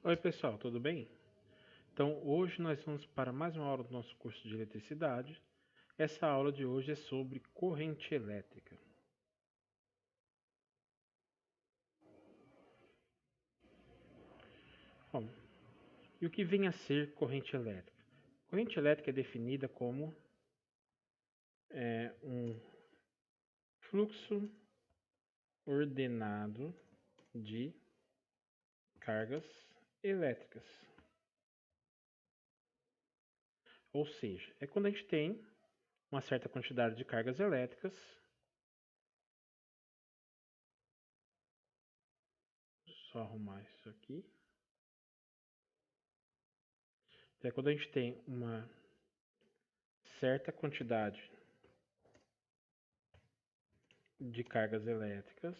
Oi pessoal, tudo bem? Então hoje nós vamos para mais uma aula do nosso curso de eletricidade. Essa aula de hoje é sobre corrente elétrica. Bom, e o que vem a ser corrente elétrica? Corrente elétrica é definida como um fluxo ordenado de cargas elétricas. Ou seja, é quando a gente tem uma certa quantidade de cargas elétricas. Só arrumar isso aqui. É quando a gente tem uma certa quantidade de cargas elétricas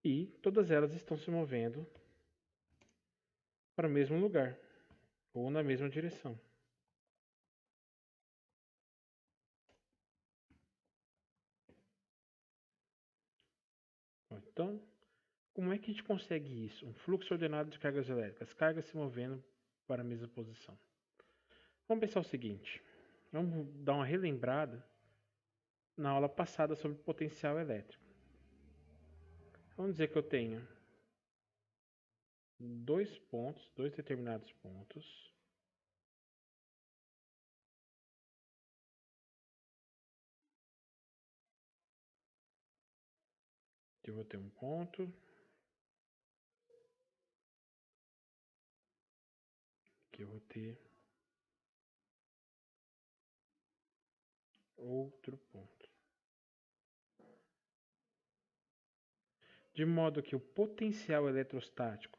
e todas elas estão se movendo para o mesmo lugar ou na mesma direção. Então, como é que a gente consegue isso? Um fluxo ordenado de cargas elétricas, cargas se movendo para a mesma posição. Vamos pensar o seguinte, vamos dar uma relembrada na aula passada sobre potencial elétrico. Vamos dizer que eu tenho dois determinados pontos, eu vou ter um ponto, que eu vou ter outro ponto. De modo que o potencial eletrostático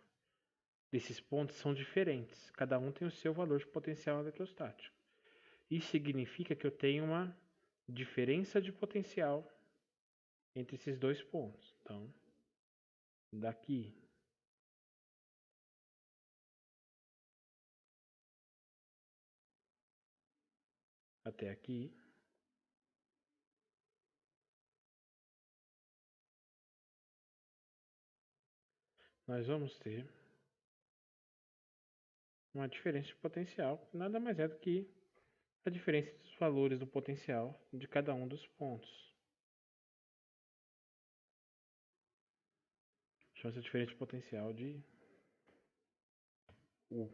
desses pontos são diferentes. Cada um tem o seu valor de potencial eletrostático. Isso significa que eu tenho uma diferença de potencial entre esses dois pontos. Então, daqui até aqui, nós vamos ter uma diferença de potencial, que nada mais é do que a diferença dos valores do potencial de cada um dos pontos. Chama-se diferença de potencial de U.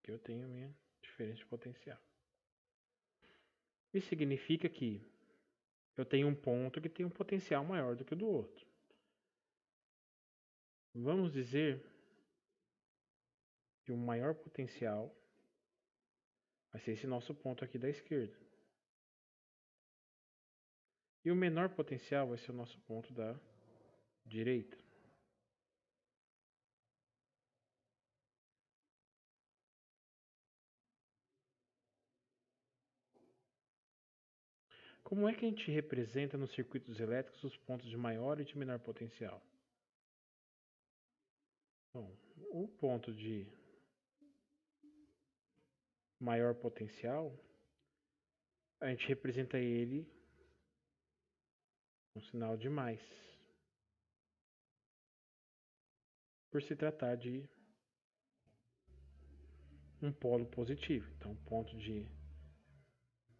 Que eu tenho a minha diferença de potencial. Isso significa que eu tenho um ponto que tem um potencial maior do que o do outro. Vamos dizer que o maior potencial vai ser esse nosso ponto aqui da esquerda. E o menor potencial vai ser o nosso ponto da direita. Como é que a gente representa nos circuitos elétricos os pontos de maior e de menor potencial? Bom, o ponto de maior potencial, a gente representa ele com um sinal de mais, por se tratar de um polo positivo. Então, ponto de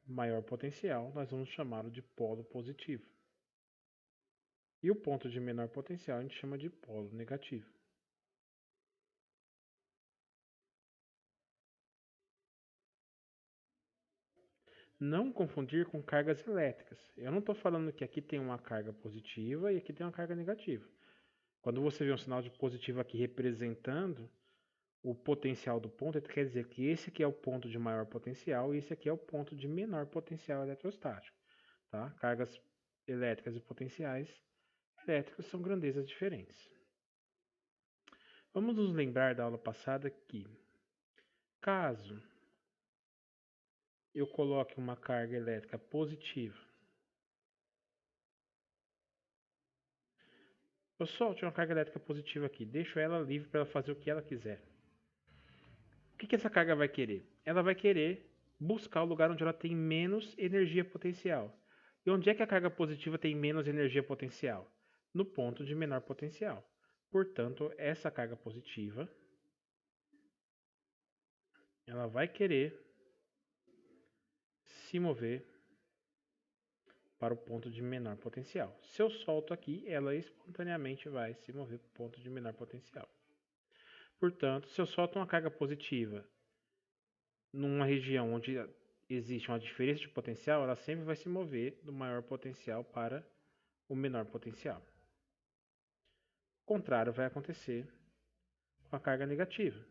maior potencial, nós vamos chamá-lo de polo positivo. E o ponto de menor potencial a gente chama de polo negativo. Não confundir com cargas elétricas. Eu não estou falando que aqui tem uma carga positiva e aqui tem uma carga negativa. Quando você vê um sinal de positivo aqui representando o potencial do ponto, quer dizer que esse aqui é o ponto de maior potencial e esse aqui é o ponto de menor potencial eletrostático. Tá? Cargas elétricas e potenciais elétricos são grandezas diferentes. Vamos nos lembrar da aula passada que, caso eu coloque uma carga elétrica positiva, eu solte uma carga elétrica positiva aqui, deixo ela livre para ela fazer o que ela quiser. O que essa carga vai querer? Ela vai querer buscar o lugar onde ela tem menos energia potencial. E onde é que a carga positiva tem menos energia potencial? No ponto de menor potencial. Portanto, essa carga positiva, ela vai querer se mover para o ponto de menor potencial. Se eu solto aqui, ela espontaneamente vai se mover para o ponto de menor potencial. Portanto, se eu solto uma carga positiva numa região onde existe uma diferença de potencial, ela sempre vai se mover do maior potencial para o menor potencial. O contrário vai acontecer com a carga negativa.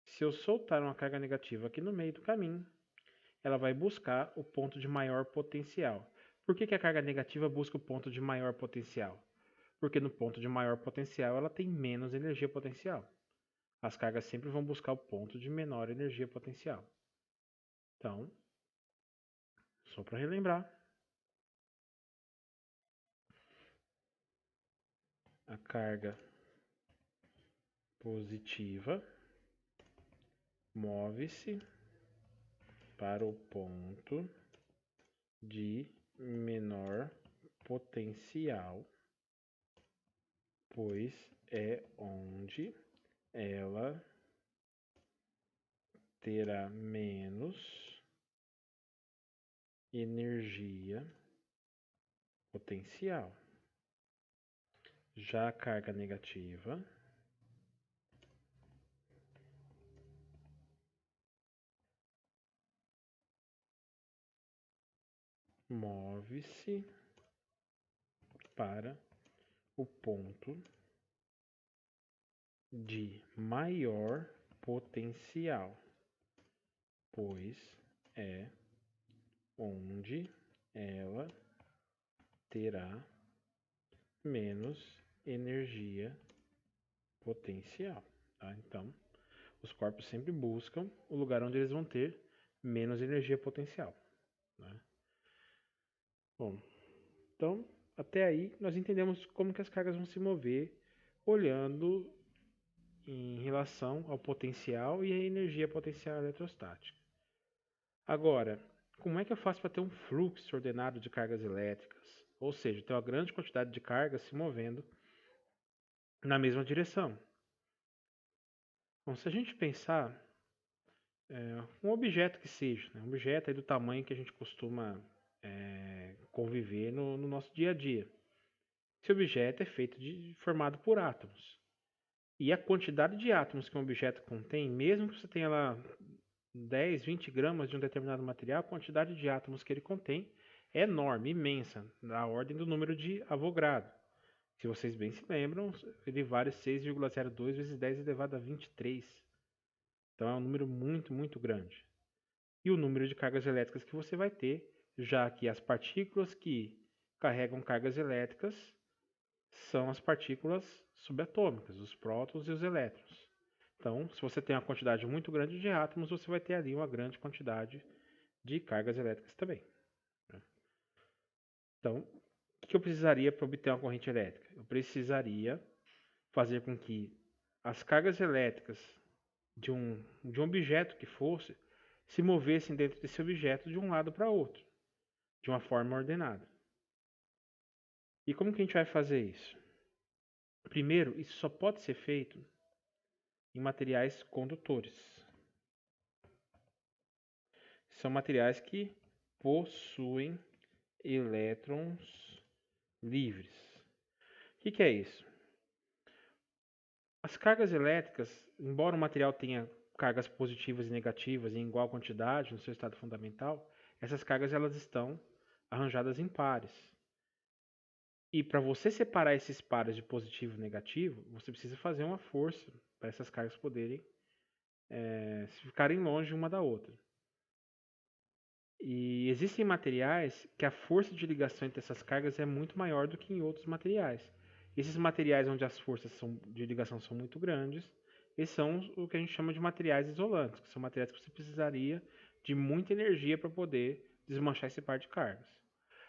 Se eu soltar uma carga negativa aqui no meio do caminho, ela vai buscar o ponto de maior potencial. Por que a carga negativa busca o ponto de maior potencial? Porque no ponto de maior potencial ela tem menos energia potencial. As cargas sempre vão buscar o ponto de menor energia potencial. Então, só para relembrar, a carga positiva move-se para o ponto de menor potencial, pois é onde ela terá menos energia potencial. Já a carga negativa move-se para o ponto de maior potencial, pois é onde ela terá menos energia potencial. Tá? Então, os corpos sempre buscam o lugar onde eles vão ter menos energia potencial. Né? Bom, então até aí nós entendemos como que as cargas vão se mover olhando em relação ao potencial e à energia potencial eletrostática. Agora, como é que eu faço para ter um fluxo ordenado de cargas elétricas? Ou seja, ter uma grande quantidade de cargas se movendo na mesma direção. Bom, se a gente pensar um objeto que seja, né? Um objeto aí do tamanho que a gente costuma conviver no nosso dia a dia. Esse objeto é formado por átomos. E a quantidade de átomos que um objeto contém, mesmo que você tenha lá 10, 20 gramas de um determinado material, a quantidade de átomos que ele contém é enorme, imensa, na ordem do número de Avogadro. Se vocês bem se lembram, ele vale 6,02 vezes 10 elevado a 23. Então é um número muito, muito grande. E o número de cargas elétricas que você vai ter, já que as partículas que carregam cargas elétricas são as partículas subatômicas, os prótons e os elétrons. Então, se você tem uma quantidade muito grande de átomos, você vai ter ali uma grande quantidade de cargas elétricas também. Então, o que eu precisaria para obter uma corrente elétrica? Eu precisaria fazer com que as cargas elétricas de um objeto que fosse se movessem dentro desse objeto de um lado para outro, de uma forma ordenada. E como que a gente vai fazer isso? Primeiro, isso só pode ser feito em materiais condutores. São materiais que possuem elétrons livres. O que é isso? As cargas elétricas, embora o material tenha cargas positivas e negativas em igual quantidade no seu estado fundamental, essas cargas elas estão arranjadas em pares. E para você separar esses pares de positivo e negativo, você precisa fazer uma força para essas cargas poderem ficarem longe uma da outra. E existem materiais que a força de ligação entre essas cargas é muito maior do que em outros materiais. Esses materiais onde as forças de ligação são muito grandes, esses são o que a gente chama de materiais isolantes, que são materiais que você precisaria de muita energia para poder desmanchar esse par de cargas.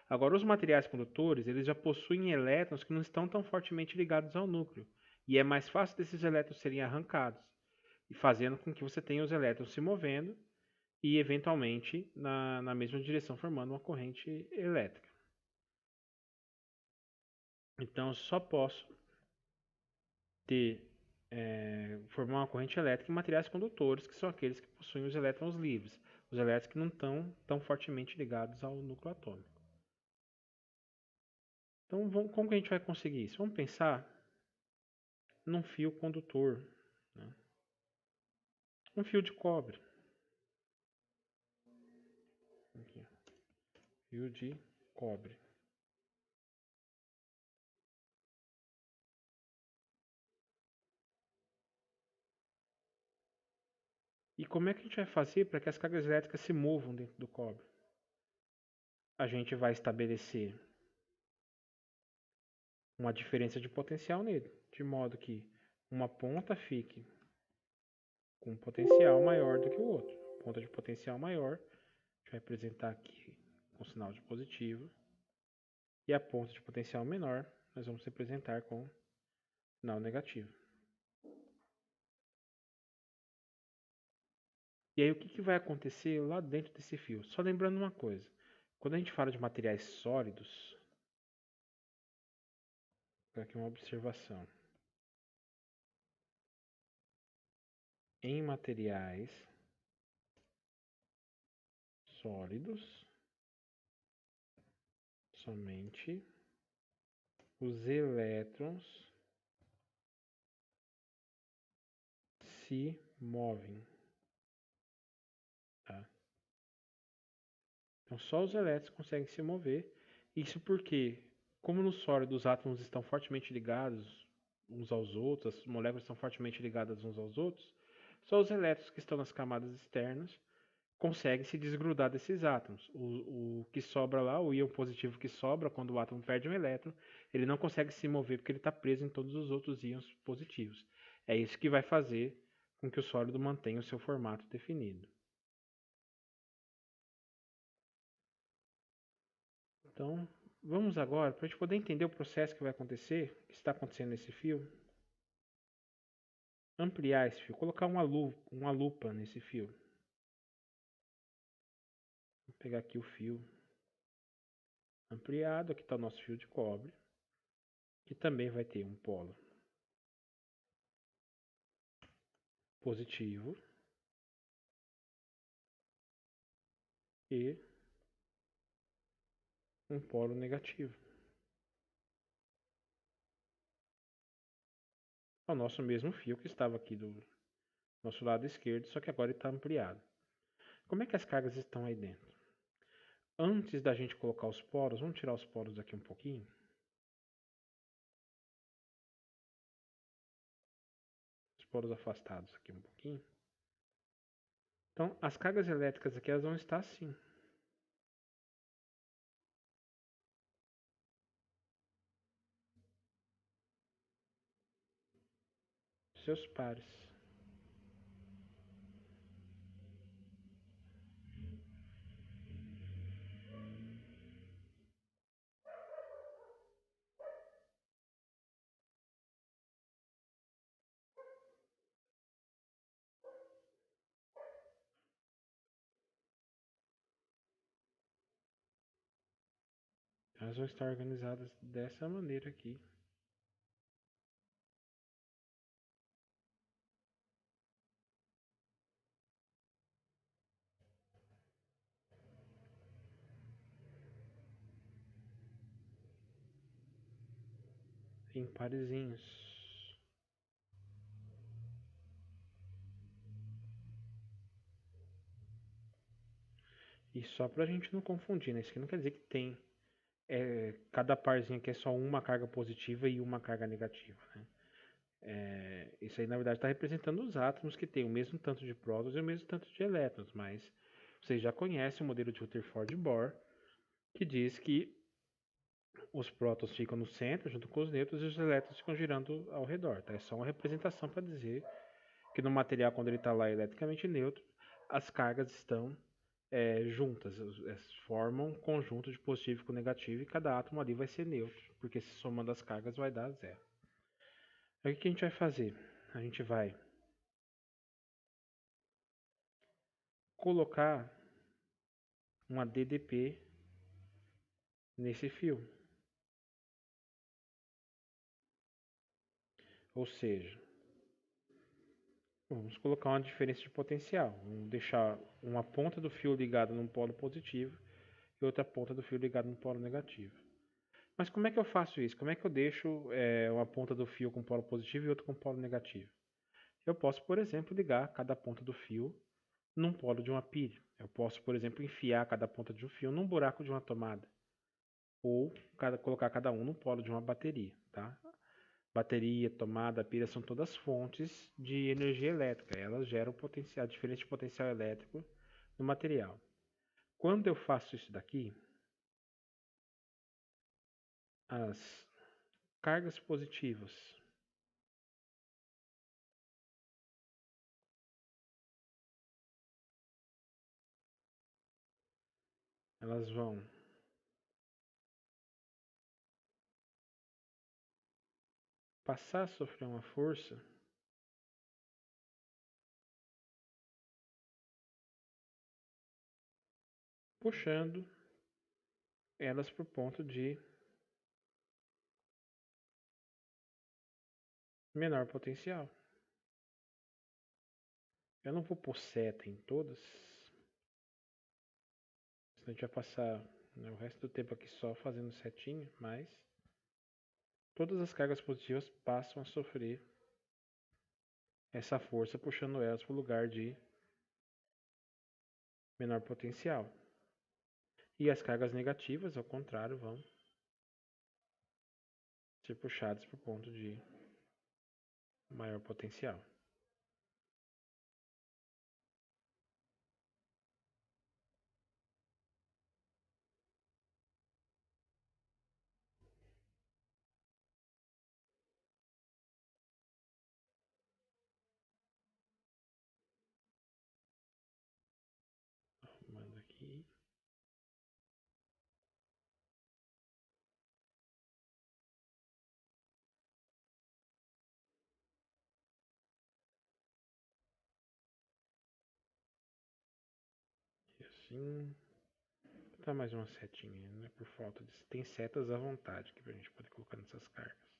Agora, os materiais condutores, eles já possuem elétrons que não estão tão fortemente ligados ao núcleo, e é mais fácil desses elétrons serem arrancados, e fazendo com que você tenha os elétrons se movendo e eventualmente na mesma direção formando uma corrente elétrica. Então eu só posso formar uma corrente elétrica em materiais condutores, que são aqueles que possuem os elétrons livres, os elétrons que não estão tão fortemente ligados ao núcleo atômico. Então, como que a gente vai conseguir isso? Vamos pensar num fio condutor, né? Um fio de cobre. Aqui, fio de cobre. E como é que a gente vai fazer para que as cargas elétricas se movam dentro do cobre? A gente vai estabelecer uma diferença de potencial nele, de modo que uma ponta fique com um potencial maior do que o outro. Ponta de potencial maior, a gente vai representar aqui com sinal de positivo, e a ponta de potencial menor, nós vamos representar com sinal negativo. E aí o que vai acontecer lá dentro desse fio? Só lembrando uma coisa, quando a gente fala de materiais sólidos, aqui uma observação. Em materiais sólidos, somente os elétrons se movem. Tá? Então só os elétrons conseguem se mover. Isso porque, como no sólido os átomos estão fortemente ligados uns aos outros, as moléculas estão fortemente ligadas uns aos outros, só os elétrons que estão nas camadas externas conseguem se desgrudar desses átomos. O que sobra lá, o íon positivo que sobra quando o átomo perde um elétron, ele não consegue se mover porque ele está preso em todos os outros íons positivos. É isso que vai fazer com que o sólido mantenha o seu formato definido. Então, vamos agora, para a gente poder entender o processo que vai acontecer, que está acontecendo nesse fio, ampliar esse fio, colocar uma lupa nesse fio. Vou pegar aqui o fio ampliado, aqui está o nosso fio de cobre, que também vai ter um polo positivo e um polo negativo. É o nosso mesmo fio que estava aqui do nosso lado esquerdo, só que agora ele está ampliado. Como é que as cargas estão aí dentro? Antes da gente colocar os poros, vamos tirar os poros aqui um pouquinho. Os poros afastados aqui um pouquinho. Então, as cargas elétricas aqui elas vão estar assim. Seus pares. Elas vão estar organizadas dessa maneira aqui. Em parezinhos. E só pra gente não confundir, né? Isso aqui não quer dizer que tem cada parzinho aqui é só uma carga positiva e uma carga negativa, né? Isso aí na verdade está representando os átomos que têm o mesmo tanto de prótons e o mesmo tanto de elétrons, mas vocês já conhecem o modelo de Rutherford-Bohr, que diz que os prótons ficam no centro junto com os nêutrons e os elétrons ficam girando ao redor. Tá? É só uma representação para dizer que no material, quando ele está lá eletricamente neutro, as cargas estão juntas, formam um conjunto de positivo com negativo e cada átomo ali vai ser neutro, porque se somando as cargas vai dar zero. Aí o que a gente vai fazer? A gente vai colocar uma DDP nesse fio. Ou seja, vamos colocar uma diferença de potencial. Vamos deixar uma ponta do fio ligada num polo positivo e outra ponta do fio ligada num polo negativo. Mas como é que eu faço isso? Como é que eu deixo uma ponta do fio com polo positivo e outra com polo negativo? Eu posso, por exemplo, ligar cada ponta do fio num polo de uma pilha. Eu posso, por exemplo, enfiar cada ponta de um fio num buraco de uma tomada. Ou colocar cada um no polo de uma bateria, tá? Bateria, tomada, pilha são todas fontes de energia elétrica. Elas geram potencial, diferença de potencial elétrico no material. Quando eu faço isso daqui, as cargas positivas elas vão passar a sofrer uma força puxando elas para o ponto de menor potencial. Eu não vou pôr seta em todas, senão a gente vai passar, né, o resto do tempo aqui só fazendo setinha, mas todas as cargas positivas passam a sofrer essa força puxando elas para o lugar de menor potencial. E as cargas negativas, ao contrário, vão ser puxadas para o ponto de maior potencial. Arrumando aqui. E assim. Vou botar mais uma setinha, né? Por falta de. Tem setas à vontade aqui pra gente poder colocar nessas cargas.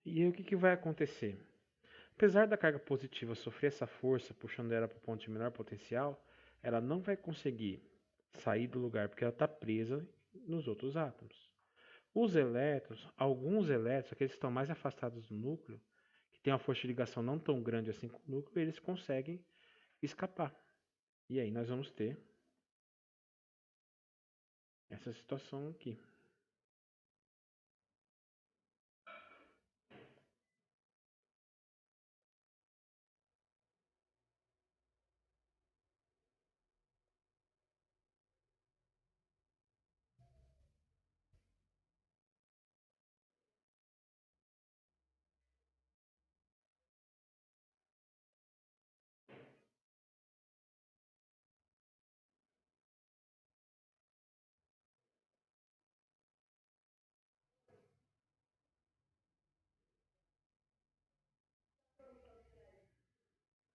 E aí o que vai acontecer? Apesar da carga positiva sofrer essa força, puxando ela para o ponto de menor potencial, ela não vai conseguir sair do lugar porque ela está presa nos outros átomos. Os elétrons, alguns elétrons, aqueles que estão mais afastados do núcleo, que têm uma força de ligação não tão grande assim com o núcleo, eles conseguem escapar. E aí nós vamos ter essa situação aqui.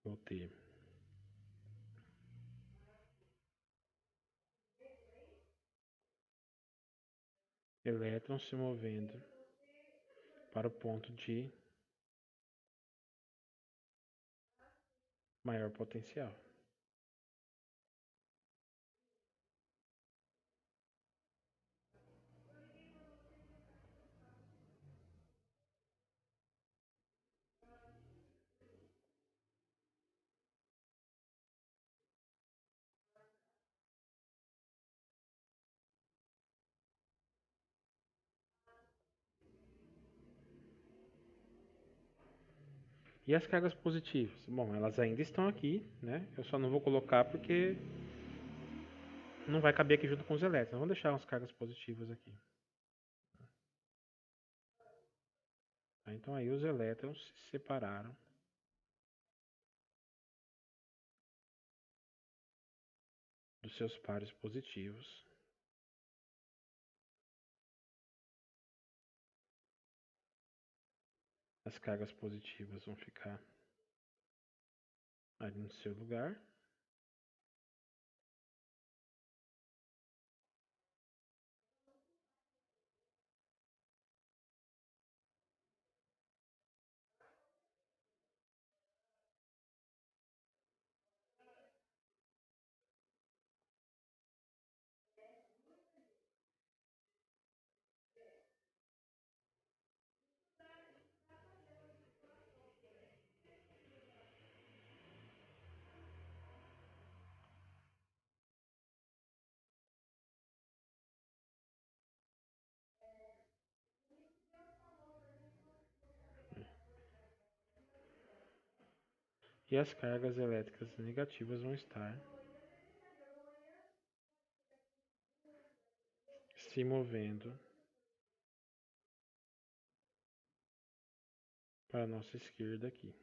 Vou ter elétrons se movendo para o ponto de maior potencial. E as cargas positivas? Bom, elas ainda estão aqui, né? Eu só não vou colocar porque não vai caber aqui junto com os elétrons. Vamos deixar as cargas positivas aqui. Tá? Então aí os elétrons se separaram dos seus pares positivos. As cargas positivas vão ficar ali no seu lugar. E as cargas elétricas negativas vão estar se movendo para a nossa esquerda aqui.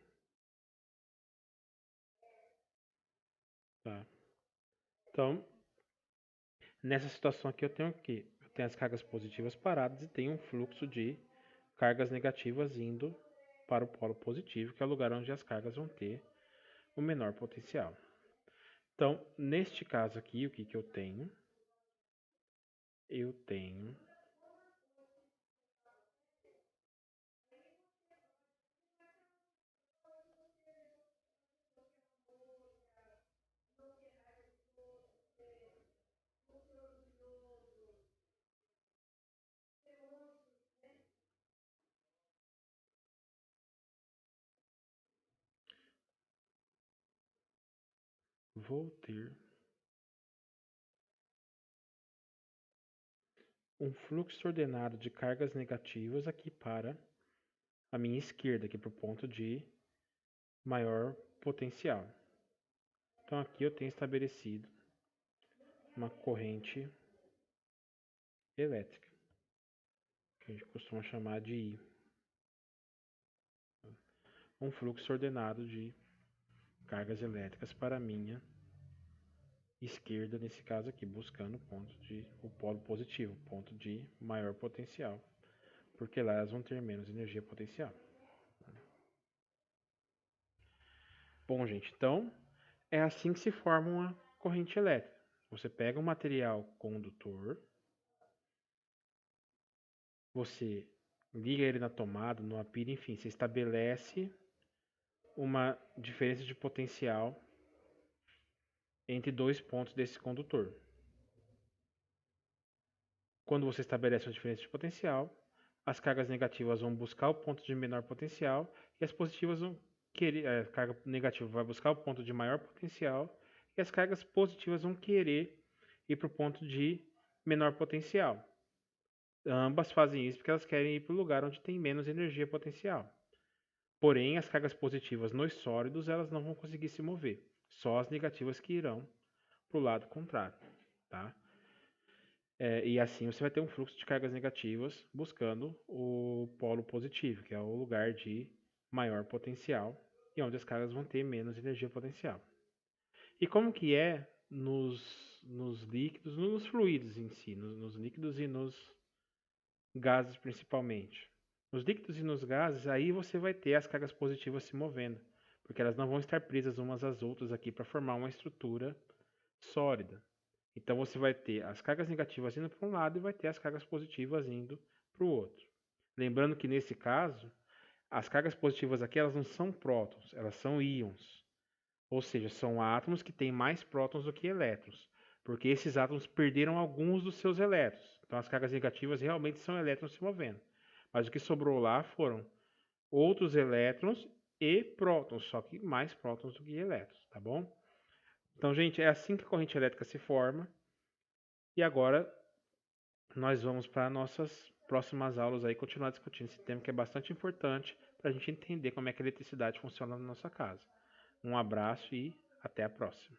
Tá? Então, nessa situação aqui eu tenho o quê? Eu tenho as cargas positivas paradas e tenho um fluxo de cargas negativas indo para o polo positivo, que é o lugar onde as cargas vão ter o menor potencial. Então, neste caso aqui, o que eu tenho? Eu tenho vou ter um fluxo ordenado de cargas negativas aqui para a minha esquerda, aqui para o ponto de maior potencial. Então aqui eu tenho estabelecido uma corrente elétrica, que a gente costuma chamar de I. Um fluxo ordenado de cargas elétricas para a minha esquerda, nesse caso aqui, buscando o polo positivo, ponto de maior potencial, porque lá elas vão ter menos energia potencial. Bom, gente, então é assim que se forma uma corrente elétrica. Você pega um material condutor, você liga ele na tomada, numa pilha, enfim, você estabelece uma diferença de potencial entre dois pontos desse condutor. Quando você estabelece uma diferença de potencial, as cargas negativas vão buscar o ponto de menor potencial e as positivas vão querer, a carga negativa vai buscar o ponto de maior potencial e as cargas positivas vão querer ir para o ponto de menor potencial. Ambas fazem isso porque elas querem ir para o lugar onde tem menos energia potencial. Porém, as cargas positivas nos sólidos elas não vão conseguir se mover, só as negativas que irão para o lado contrário, tá? E assim você vai ter um fluxo de cargas negativas buscando o polo positivo, que é o lugar de maior potencial e onde as cargas vão ter menos energia potencial. E como que é nos líquidos, nos fluidos em si, nos líquidos e nos gases principalmente? Nos líquidos e nos gases, aí você vai ter as cargas positivas se movendo, porque elas não vão estar presas umas às outras aqui para formar uma estrutura sólida. Então você vai ter as cargas negativas indo para um lado e vai ter as cargas positivas indo para o outro. Lembrando que nesse caso, as cargas positivas aqui elas não são prótons, elas são íons. Ou seja, são átomos que têm mais prótons do que elétrons, porque esses átomos perderam alguns dos seus elétrons. Então as cargas negativas realmente são elétrons se movendo. Mas o que sobrou lá foram outros elétrons e prótons, só que mais prótons do que elétrons, tá bom? Então, gente, é assim que a corrente elétrica se forma. E agora nós vamos para nossas próximas aulas aí continuar discutindo esse tema que é bastante importante para a gente entender como é que a eletricidade funciona na nossa casa. Um abraço e até a próxima.